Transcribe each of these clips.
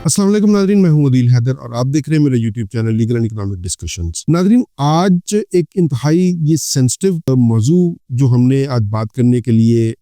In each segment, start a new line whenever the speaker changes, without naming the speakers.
अस्सलाम वालेकुम नाज़रीन, मैं हूं अदील हैदर और आप देख रहे हैं मेरा YouTube channel legal and economic discussions. नाज़रीन, आज एक इंतहाई ये सेंसिटिव मौजू जो हमने आज बात करने के लिए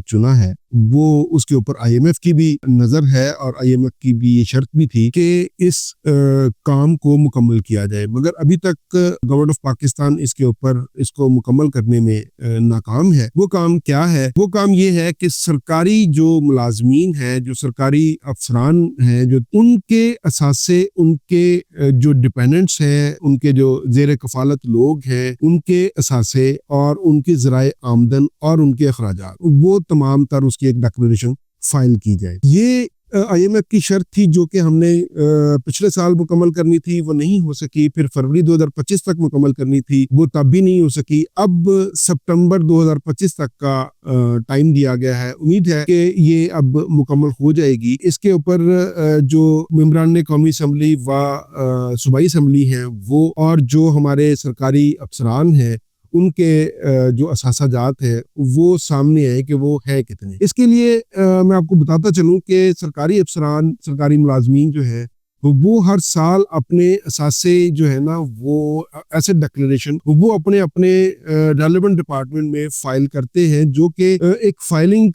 चुना है, वो उसके ऊपर IMF की भी नज़र है और IMF की भी ये शर्त भी थी कि इस काम को मुकम्मल किया जाए, मगर अभी तक गवर्नमेंट ऑफ पाकिस्तान इसको मुकम्मल करने में नाकाम है। वो काम क्या है? वो काम ये है कि सरकारी जो मुलाजमीन हैं, जो सरकारी अफसरान हैं, जो उनके असासे, उनके जो डिपेंडेंट्स हैं, उनके जो ज़ेर कफालत लोग हैं, उनके असासे और उनके ज़राए आमदन और उनके अखराजात, वो तमाम तर उसकी एक डिक्लेरेशन फाइल की जाए। ये IMF की शर्त थी जो कि हमने पिछले साल मुकम्मल करनी थी, वो नहीं हो सकी। फिर फरवरी 2025 तक मुकम्मल करनी थी, वो तब भी नहीं हो सकी। अब सितंबर 2025 तक का टाइम दिया गया है। उम्मीद है कि ये अब मुकम्मल हो जाएगी। इसके ऊपर जो मेंबरान कौमी असम्बली व सूबाई असम्बली हैं वो, और जो हमारे सरकारी अफसरान हैं, उनके जो असासाजात है वो सामने आए कि वो है कितने। इसके लिए मैं आपको बताता चलूं कि सरकारी अफसरान, सरकारी मुलाजमीन जो है वो हर साल अपने असासे जो है ना, वो एसेट डिक्लेरेशन वो अपने अपने रेलेवेंट डिपार्टमेंट में फाइल करते हैं, जो कि एक फाइल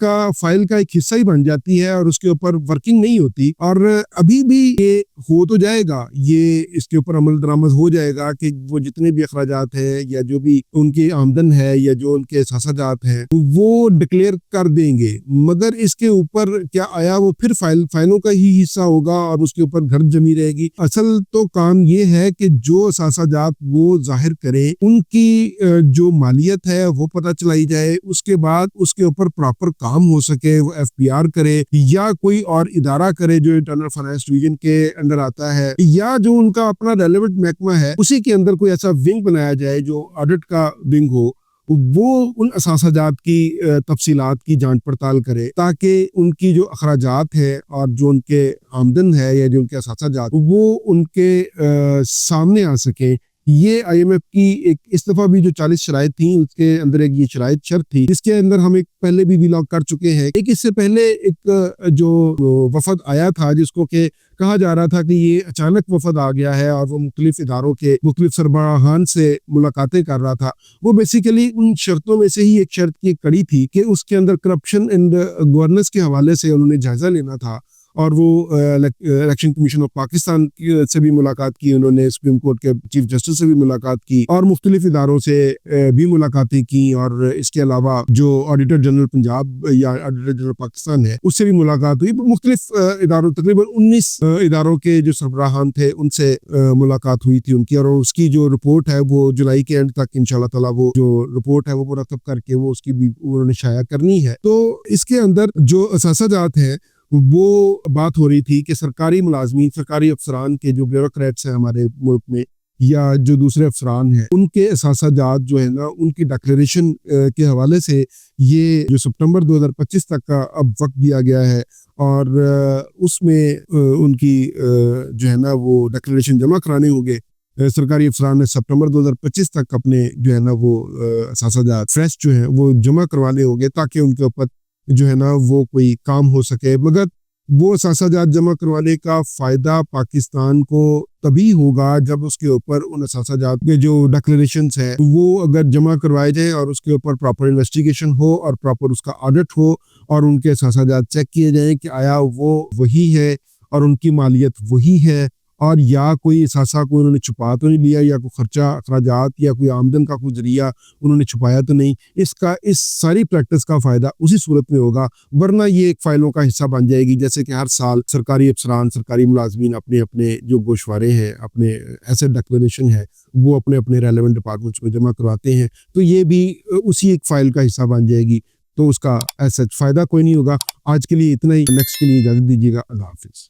का एक हिस्सा ही बन जाती है और उसके ऊपर वर्किंग नहीं होती। और अभी भी ये हो तो जाएगा, ये इसके ऊपर अमल दरामद हो जाएगा कि वो जितने भी अखराजात हैं या जो भी उनकी आमदन है या जो उनके असासाजात हैं वो डिक्लेयर कर देंगे, मगर इसके ऊपर क्या आया वो फिर फाइलों का ही हिस्सा होगा और उसके ऊपर घर जमी रहेगी। असल तो काम ये है कि जो असासाजात वो जाहिर करे, उनकी जो मालियत है वो पता चलाई जाए, उसके बाद उसके ऊपर प्रॉपर काम हो सके, वो FPR करे या कोई और इदारा करे जो इंटरनल फाइनेंस डिवीजन के अंडर आता है, या जो उनका अपना रेलेवेंट महकमा है उसी के अंदर कोई ऐसा विंग बनाया जाए जो ऑडिट का विंग हो, वो उन असासाजात की तफसीलात की जांच पड़ताल करे, ताकि उनकी जो अखराजात है और जो उनके आमदन है या जो उनके असासाजात वो उनके सामने आ सके। ये IMF की एक इस दफ़ा भी जो 40 शराइत थी, उसके अंदर एक ये शर्त थी, जिसके अंदर हम एक पहले भी व्लॉग कर चुके हैं। एक इससे पहले एक जो वफद आया था, जिसको के कहा जा रहा था कि ये अचानक वफद आ गया है और वो मुख्तलिफ इदारों के मुख्तलिफ सरबराहान से मुलाकातें कर रहा था। वो बेसिकली उन शर्तों में से ही एक शर्त की कड़ी थी कि उसके अंदर करप्शन एंड गवर्नेंस के हवाले से उन्होंने जायजा लेना था, और वो इलेक्शन कमीशन ऑफ पाकिस्तान से भी मुलाकात की, उन्होंने सुप्रीम कोर्ट के चीफ जस्टिस से भी मुलाकात की और मुख्तलिफ इदारों से भी मुलाकातें की, और इसके अलावा जो ऑडिटर जनरल पंजाब या ऑडिटर जनरल पाकिस्तान है उससे भी मुलाकात हुई। मुख्तलिफ इदारों, तकरीबन 19 इदारों के जो सरबराहान थे उनसे मुलाकात हुई थी उनकी, और उसकी जो रिपोर्ट है वो जुलाई के एंड तक इंशाल्लाह ताला वो जो रिपोर्ट है वो मुरतब करके वो उसकी भी उन्होंने शाया करनी है। तो इसके अंदर जो असासाजात हैं वो बात हो रही थी कि सरकारी मुलाजमीन, सरकारी अफसरान के जो ब्यूरोक्रेट्स हैं हमारे मुल्क में, या जो दूसरे अफसरान हैं, उनके असासाजात जो है ना, उनकी डिक्लेरेशन के हवाले से ये जो सितंबर 2025 तक का अब वक्त दिया गया है, और उसमें उनकी जो है ना वो डिक्लेरेशन जमा कराने होंगे। सरकारी अफसरान ने सितंबर 2025 तक अपने जो है ना वो असासाजात फ्रेश जो है वो जमा करवाने होंगे, ताकि उनके ऊपर जो है ना वो कोई काम हो सके। मगर वो असासाजात जमा करवाने का फ़ायदा पाकिस्तान को तभी होगा जब उसके ऊपर उन असासाजात के जो डिक्लेरेशंस है वो अगर जमा करवाए जाए और उसके ऊपर प्रॉपर इन्वेस्टिगेशन हो और प्रॉपर उसका ऑडिट हो और उनके असासाजात चेक किए जाएं कि आया वो वही है और उनकी मालियत वही है, और या कोई असासा को उन्होंने छुपा तो नहीं लिया, या कोई खर्चा, अखराजात या कोई आमदन का कोई जरिया उन्होंने छुपाया तो नहीं। इस सारी प्रैक्टिस का फ़ायदा उसी सूरत में होगा, वरना ये एक फ़ाइलों का हिस्सा बन जाएगी। जैसे कि हर साल सरकारी अफसरान, सरकारी मुलाजमीन अपने अपने जो गोशवारे हैं, अपने एसेट डिक्लेरेशन है, वो अपने अपने रेलेवेंट डिपार्टमेंट्स में जमा करवाते हैं, तो ये भी उसी एक फ़ाइल का हिस्सा बन जाएगी। तो उसका ऐसा फ़ायदा कोई नहीं होगा। आज के लिए इतना ही, नेक्स्ट के लिए इजाज़त दीजिएगा। अल्लाह हाफिज़।